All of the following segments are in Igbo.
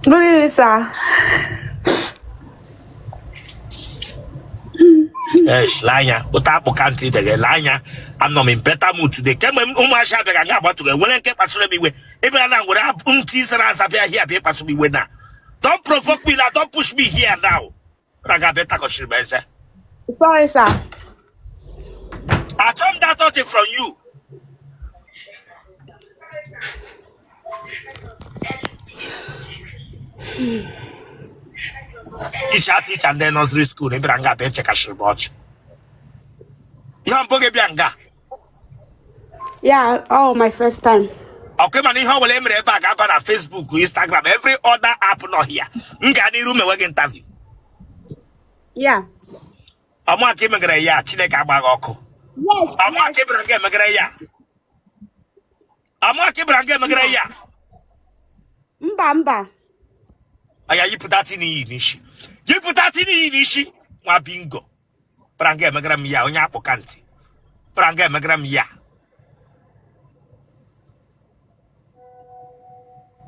Really, sir. Yes, Lanya, Utapo can't the Lanya. I'm not in better mood today. Come on, Umasha, I got about to go. When I get past me, even I would have teaser as I here, paper to be winner. Don't provoke me, don't push me here now. Ragabeta Koshibese. Sorry, sir. I told that thought from you. Teach and then nursery school, maybe Ranga Bench watch. Bianga. Yeah, oh, my first time. Okay, man, how will Emre back up on Facebook, Instagram, every other app not here. Ngani room a interview. Yeah. I'm not giving a ya, Chineka Bagoko. Yes. I'm not giving a game a I'm not giving a game a Mba. you put that in the nishi. You put that in the nishi, my bingo. Prange Magram ya, on Yapo Canti. Prange Magram ya.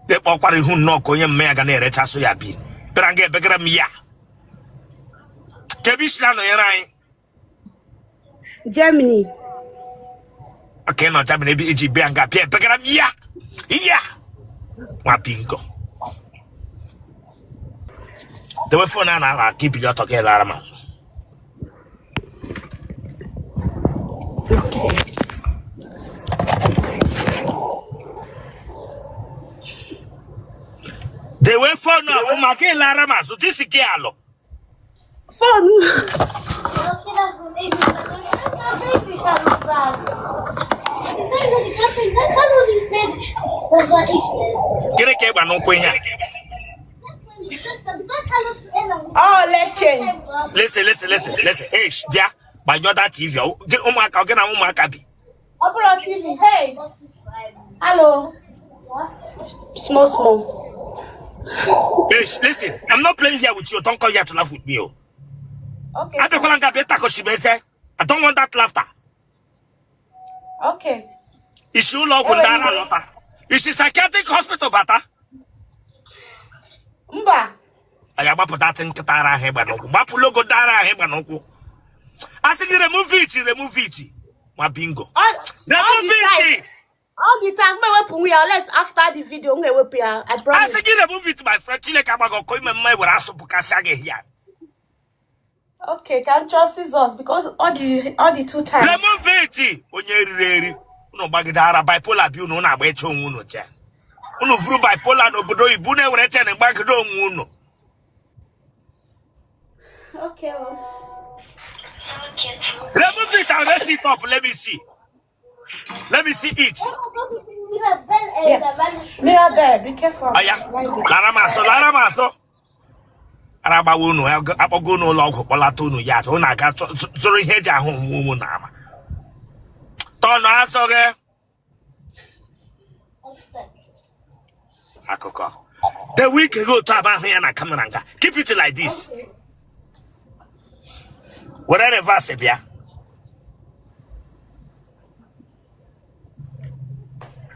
The Pokari who knock on your Meganere Tasoya bin. Prange Begram ya. Kebishna no Yarai. Germany. I cannot have an ABG Bianca Pierre Begram ya. Yeah. My bingo. The way for Nana, I'll keep you talking Laramas. They went for no, my gay Laramas, so this is Giallo. Phone. Get a cable, no queen. Oh, let's change. Listen. Hey, yeah, by your that TV. Get Umaka, get a Umakabi. Opera TV. Hey. Hello. Small. Hey, listen, I'm not playing here with you. Don't come here to laugh with me. Okay. I don't want that laughter. Okay. Is you love Gundara Lotta? Is it psychiatric hospital, Bata? Mba. I am up that in Katara Hebanoku. Bapulogo Dara Hebanoku. I think remove it. My bingo. Remove it. All the time, we are less after the video. I promise. I think remove it, my friend. Chile Kabago, Koima, where I suppose here. Okay, can trust us because all the 2 times. Remove it. When you're ready. No bagidara bipolar, you know, na becho uno chan. Uno fru bipolar no budo ibune urechen and bagdo uno. Okay. Remove it and rest it up. Let me see. Let me see it. Mirabel, be careful. Aya. Laramaso. Araba uno, apogono log, Polatunu yat, una got sorry heja home woman. Tono asoge. Akoko. The week ago, Taba here na Kamaranga. Keep it like this. Okay. Whatever Vasebia.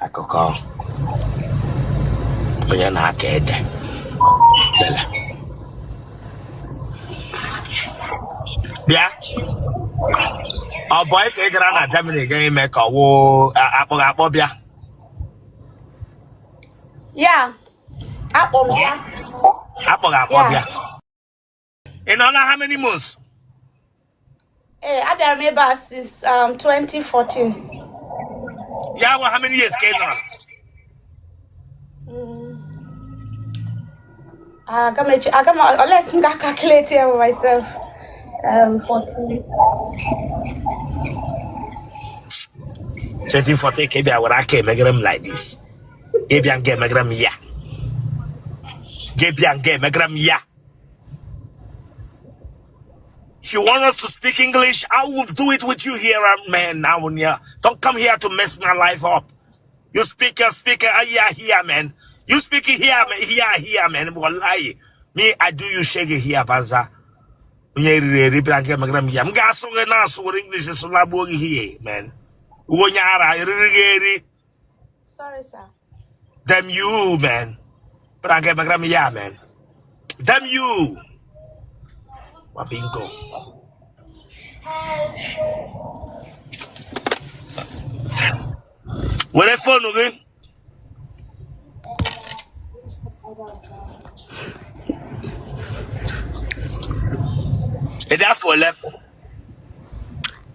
Akoko. Oya na kede. Bela. Yeah. Oh boy, Kegrana Germany game make a war Apobia. Yeah. Apple. Apobia. In honor how many months? Hey, I've been remember since 2014. Yeah, well, how many years came on? I got my let's calculate here for myself. 14. 2014 came here when I came Megram like this. Gabian game Megram ya. Gabian game Megram ya. If you want us to speak English, I will do it with you here, man. Now, don't come here to mess my life up. You speaker, here, man. You speak here, man. Wallahi. Me, I do you shake it here, Banza. I'm gassing now, so English is so here, man. Sorry, sir. Damn you, man. Brange bagram ya man. Damn you. Wabingo. Where the phone again? That for left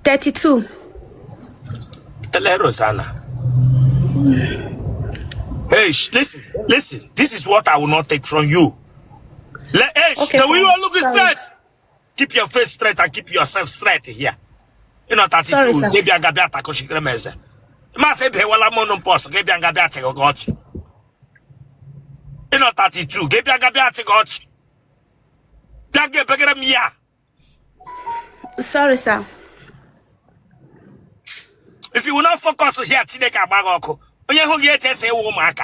32. Tell Rosanna. Hey, listen. This is what I will not take from you. Okay, the way you are looking sorry. straight. Keep your face straight and keep yourself straight here. You know, 32. Sorry, sir. Maybe I got that. I could remember. Must say, well, I'm on post. Maybe I got that. I got you. You know, 32. Maybe I got that. I got you. That get me. Sorry, sir. If you will not focus here, Tineka Bagoko, when you get to say, woman,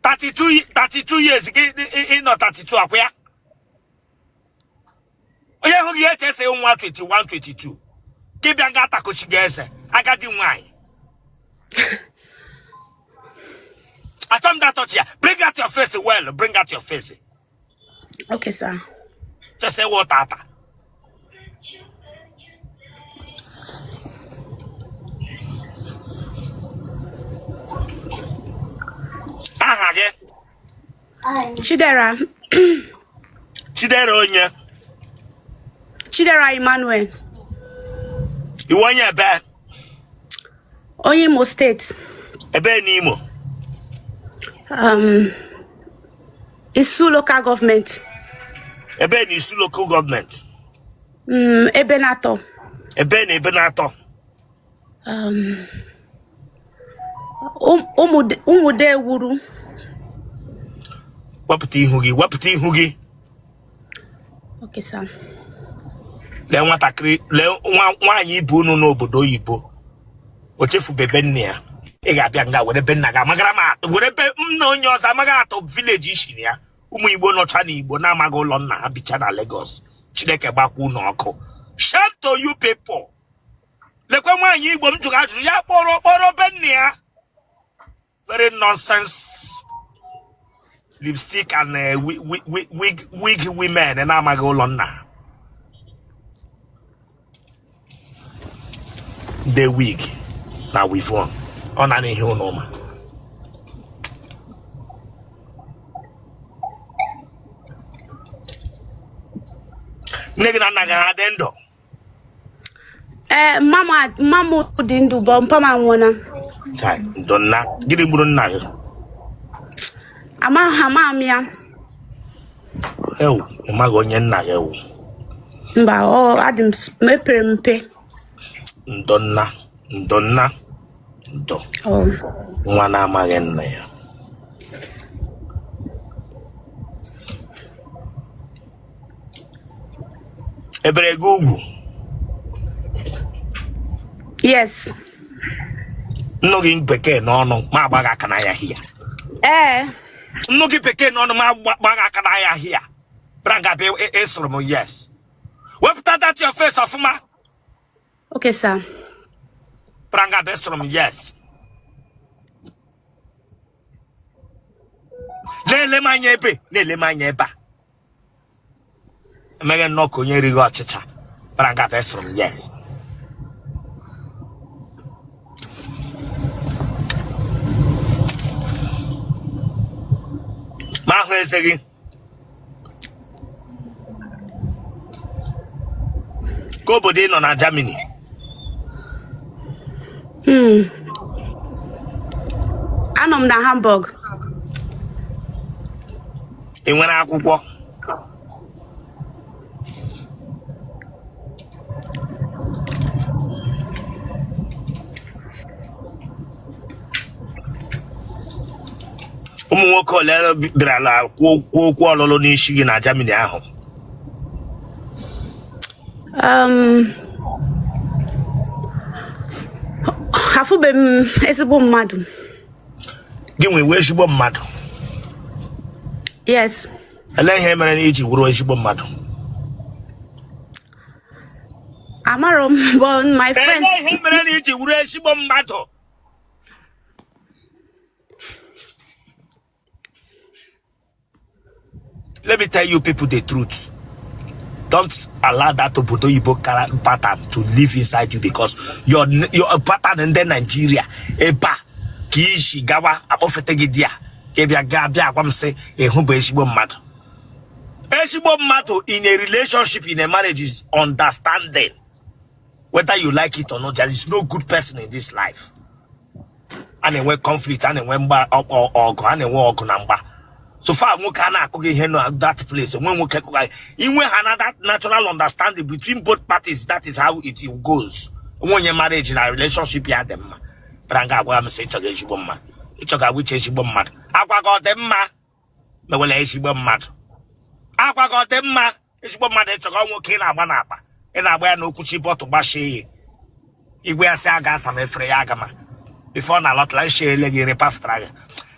32 years, not 32, where? Oh, yeah, who get to say 121, 22. Keep your gata kushigese. I got the wine. I told that out here. Bring out your face, well, bring out your face. Okay, sir. Just say what ata. Chidera. Chidera Onya. Chidera Emmanuel. You want your bad? Oyimo State. Ebe Nimo. Isu local government. Ebe Nisu local government. Ebenato. Ebe Ebenato. Umude Wuru. Wapiti Hugi. Okay, sir. Le watakri le nwanyi ibu no obodo oyibo. Ochefu bebe nnia. Ị ga-abịa nga were be nna ga magara ma were be nna onye ọzọ amaga atọ village ishiri ya. Ụmụ Igbo nọcha na Igbo na amaga ụlọ nna ha bicha na Lagos. Chineke gbakwu n'ọkụ. Shout to you people. Lekwe nwanyi Igbo m jụrụ ajụjụ ya kpọrọ be nna ya. Very nonsense. Lipstick and wig women and amaga ụlọ nna. The wig. Now we've won. On an hill no man. Nigga naga adendo. Mama dindu bompa mwana. Chai, donna. Gidi buru naga. Ama amia. Ew, imago nyen naga ew. Mba adim mepere mpe. Ndonna. Ndo. Oh. Nwana amaghị nna ya. Ebere gị ugwu. Yes. Nnu gị bekee n'ọnụ ma agbaghị aka na ya hịa. Nnu gị bekee n'ọnụ ma agbaghị aka na ya hịa. Branga be esoro m yes. Wepụta that your face ọfụma. Okay, sir. Branga be esoro m yes. Lele manya ebe. Emege nnọkọ onye rigo ọchịcha. Branga be esoro m yes. Ma ahụ eze gị. Ka obodo ị nọ na Germany. Anọ m na Hamburg. Ị nwere akwụkwọ? Ụmụ nwoke ole bịara kwuo okwu ọlụlụ n'isi gị na Germany ahụ? Afụbe m ezigbo mmadụ. Gị nwe ezigbo mmadụ? Yes. Ele ihe mere na iji wuru ezigbo mmadụ? Amaro, but my friend. Ele ihe mere na iji wuru ezigbo mmadụ? let me tell you people the truth. Don't allow that Obodoyibo pattern to live inside you, because your pattern in the Nigeria. Eba kishi gawa abofetegidia kebia gabia kwamse ehumbo eshibo mmadụ. Eshibo mmadụ in a relationship, in a marriage, is understanding. Whether you like it or not, there is no good person in this life. And when conflict, and when or so far, we cannot that place. When we can, that natural understanding between both parties, that is how it goes. When you're married in a relationship, you have them. Branga, I'm saying, Chogashiboma. It's a which is Shiboma. Aqua got them, ma. No, well, Shiboma. Aqua got them, ma. It's Boma, the Chogon Kina Banapa. And I wear no Kuchibo to Bashi. If we are Sagas and Freyagama. Before na lot like she legi repaf traga.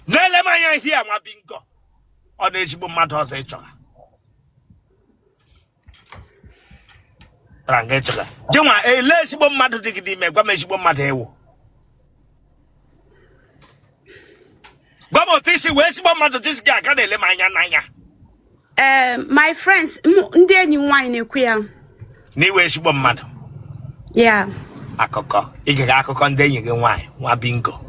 Nele maya here ma bingo. On ejibo matters echoga. Rangechoga. Juma e lesibo madu digidi me gwa mejibo madewo. Gomo tisi we sibo madu tisi ga ka nele manya nanya. My friends, ndị enyi nwanyị na-ekwu ya. Ni we sibo madu. Yeah. Akoko ige ga akoko ndị enyi gị nwanyị nwa bingo.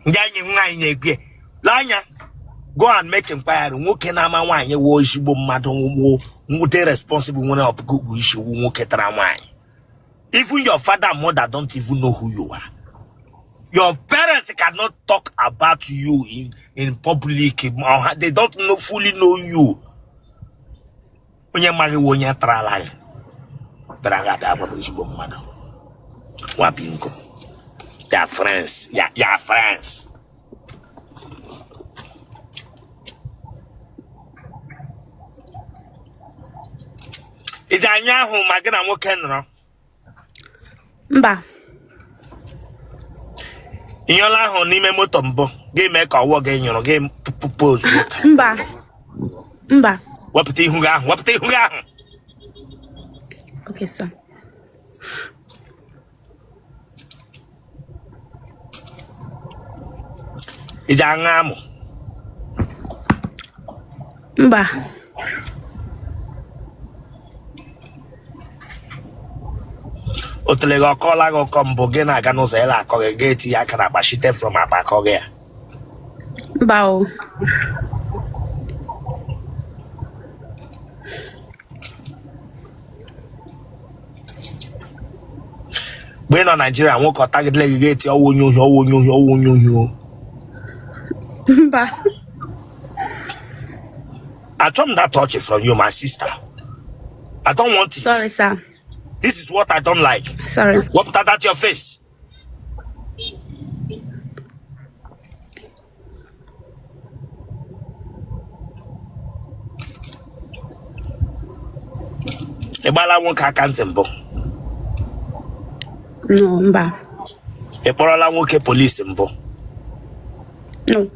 Ndị enyi nwanyị na-ekwe lanya, go and make inquiry. Nwoke na ama nwanyị wo ishigbo mmadụ wo nwute responsible nwere ọpụkụ issue nwoke tara nwanyị. Even your father and mother don't even know who you are. Your parents cannot talk about you in public. They don't fully know you. Onye magi wo onye tara ala. Braga da bo ishigbo mmadụ. Wapinko. They are friends. Yeah, friends. Ijanya hu magina nwoke nro. Mba. Inyola hu n'ime moto mbụ. Gị mee ka ọwọ gị nyụrụ gị pose. Mba. Mba. Wapụta ihu gị ahụ. Wapụta ihu gị ahụ. Okay, sir. Ijangamu. Mba. Otele go call go combo gị na aga n'ụzọ ya akọ gị gate ya aka na agbachite from abakọ gị. Mba o. Mgbe nọ Nigeria nwoke ọtagidele gị gate ọwụ onye ohi. Mba. I told that touch from you, my sister. I don't want it. Sorry, sir. This is what I don't like. Sorry. What put that your face? Ebala won't can't tempo. No, mba. Ebala won't police tempo. No.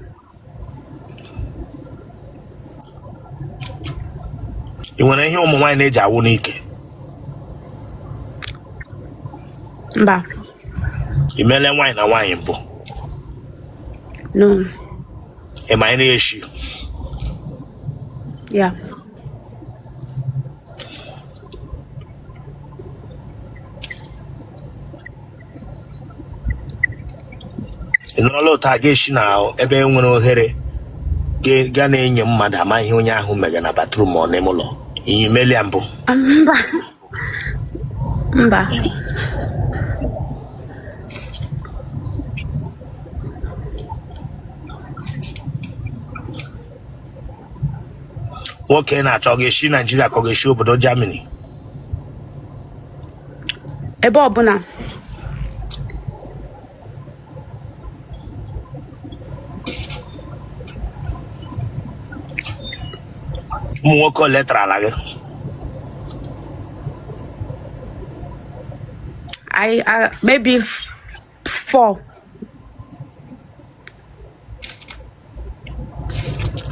You want to hear my age? I won't ike. Mba. You mele wine na wine mpo. No. Am I any issue? Yeah. Inolo tageshi now ebe nwere ohere ga na-enye mmadụ amaghị onye ahụ mega na bathroom ọ n'ime ụlọ. Inyi mele mbụ. Mba. Mba. Nwoke na-achọ ga-eshi Nigeria ka ọ ga-eshi obodo Germany. Ebe ọbụla. Ụmụ nwoke ole tara ala gị? Maybe 4.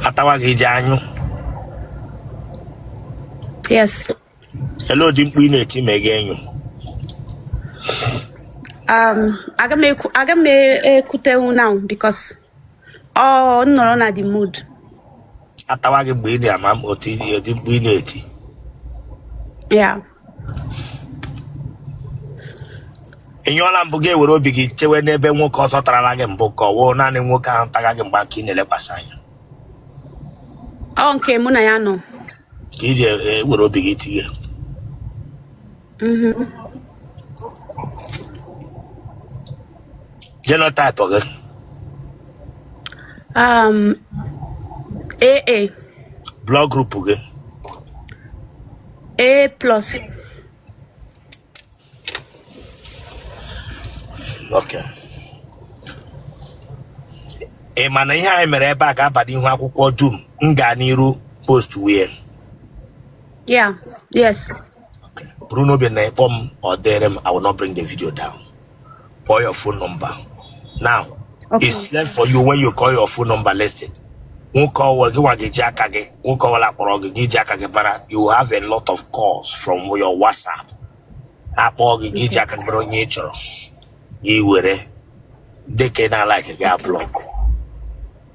Atawa gị ije anyụ. Yes. Hello, di mkpu ị na-eti ma ege enyo. Aga m ekute now because nọrọ na the mood. Atawagi bwini amam oti yodi bwini eti. Yeah. Inyola mbuge wero bigi chewe nebe nwoke ọsọ tara gị mbụ ka ọwụ naanị nwoke ahụ taga gị mgba ka ị na-elekwasị anya. Ọ nke mụ na ya nọ. Ka iji were obi gị tinye. Genotype gị. AA. Blood group gị. A plus. Okay. Mana ihe anyị mere ebe a ga-abada ihu akwụkwọ dum nga n'iru post wee. Yeah. Yes. Okay. Bruno be na pom or derem, I will not bring the video down. Call your phone number. Now, Okay. it's left for you when you call your phone number listed. You will have a lot of calls from your WhatsApp. You will they cannot like a guy block.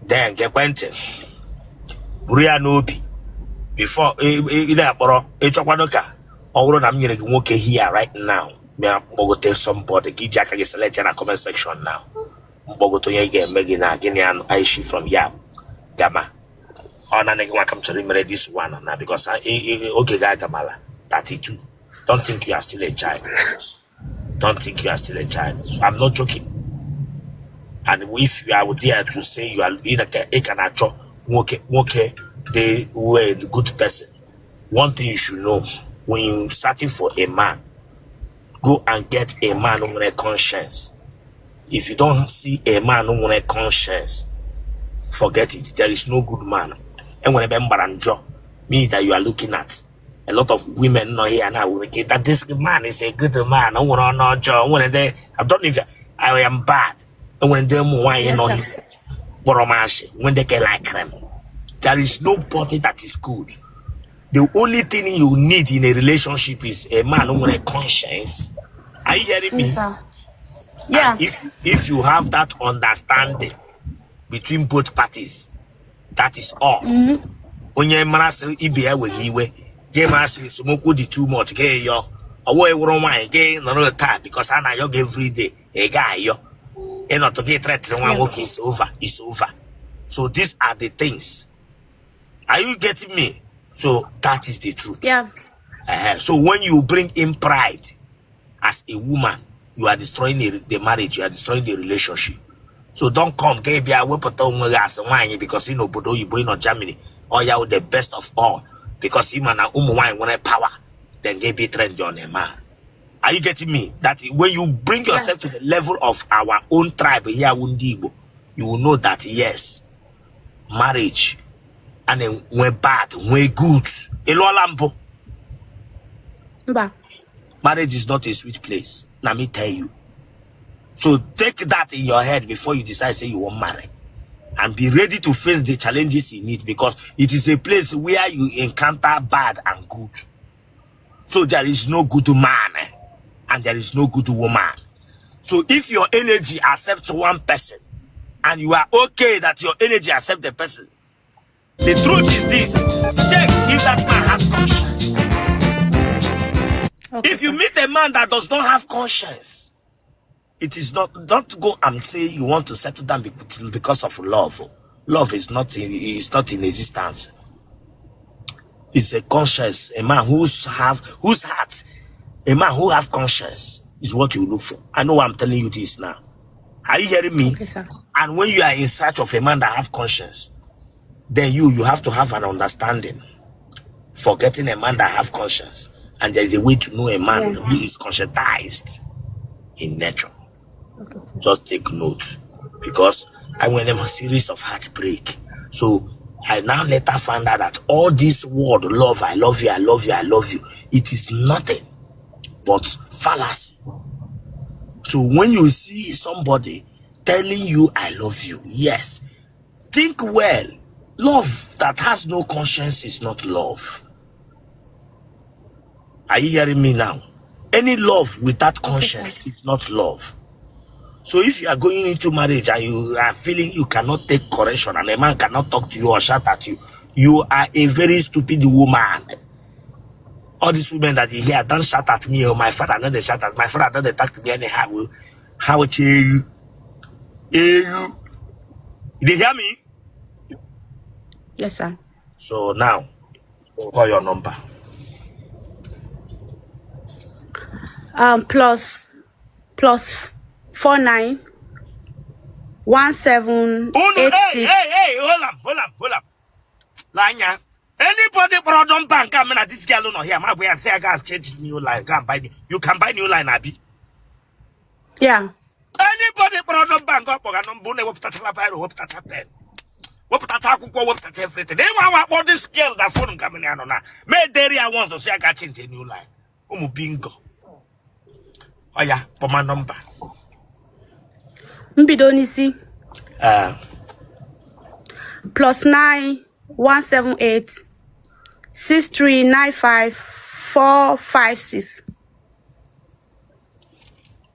Then get went. Ria Nobi before each or I'm going to work here right now. Me Bogote somebody give Jack a select in a comment section now. Bogoto Yega Megina Guinean Aishi from Yap Gamma. On an come to remember this one now because I okay Gamala 32. Don't think you are still a child. Don't think you are still a child. So I'm not joking. And if you are there to say you are in a canacho, okay, they were a good person. One thing you should know when you're searching for a man, go and get a man with a conscience. If you don't see a man with a conscience, forget it. There is no good man. And when I remember me that you are looking at, a lot of women know here now that this man is a good man. I want to know Joe. I don't know if I am bad. And when they know when they get like them, there is nobody that is good. The only thing you need in a relationship is a man with a conscience. Are you hearing me? Yeah. And if you have that understanding between both parties, that is all. When you mass IBA with you, game us smoke di too much, gay yo. Away wrong my gay another time because I know every day a guy yo. And not to get threatened one working is over. It's over. So these are the things. Are you getting me? So that is the truth. Yeah. So when you bring in pride as a woman, you are destroying the marriage, you are destroying the relationship. So don't come, because you know, Bodo, you bring on Germany, or you are the best of all, because even a woman want power, then they be trend on a man. Are you getting me? That when you bring yourself to the level of our own tribe here, Igbo, you will know that yes, marriage and then when bad, when good, marriage is not a sweet place. Let me tell you. So take that in your head before you decide say you won't marry, and be ready to face the challenges in it, because it is a place where you encounter bad and good. So there is no good man and there is no good woman. So if your energy accepts one person and you are okay that your energy accepts the person, the truth is this: check if that man has conscience. Okay. If you meet a man that does not have conscience, it is not, don't go and say you want to settle down because of love. Love is not in existence. It's a conscience. A man whose heart, a man who have conscience is what you look for. I know I'm telling you this now. Are you hearing me? Okay, sir. And when you are in search of a man that have conscience, then you have to have an understanding for getting a man that have conscience. And there is a way to know a man who is conscientized in nature. Okay, just take note, because I went in a series of heartbreak. So I now later found out that all this word love, I love you, I love you, I love you, it is nothing but fallacy. So when you see somebody telling you I love you, yes, think well. Love that has no conscience is not love. Are you hearing me now? Any love without conscience is not love. So if you are going into marriage and you are feeling you cannot take correction and a man cannot talk to you or shout at you, You are a very stupid woman. All these women that you hear don't shout at me, or my father not they shout at my father not they talk to me anyhow. How would you? You they hear me? Yes, sir. So now call your number. Plus 49 17 Oh no, 86. hey, hold up. Lanya. Anybody problem bank come at this girl no here. My way I say I can't change new line. Can't buy new. You can buy new line, Abby. Yeah. Anybody problem bank up or no bone what that lapel what that happen. What that everything. They want what this girl that phone coming on now. May dairy I want to say I can't change a new line. Bingo. Oh yeah, for my number. Mbidonisi. Plus 9 178 6395 456.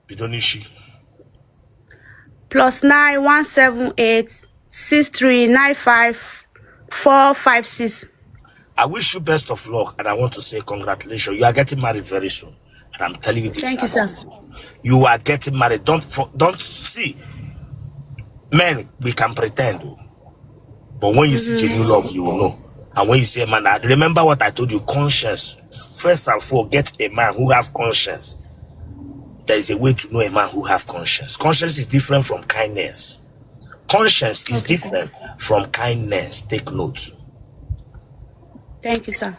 Bidonishi. Plus 9 178 6395 456. I wish you best of luck, and I want to say congratulations. You are getting married very soon, and I'm telling you this. Thank you, sir. You are getting married. Don't see, men. We can pretend, but when you see genuine love, you will know. And when you say, man, I remember what I told you. Conscience. First and foremost, get a man who have conscience. There is a way to know a man who have conscience. Conscience is different from kindness. Conscience is different from kindness. Take note. Thank you, sir.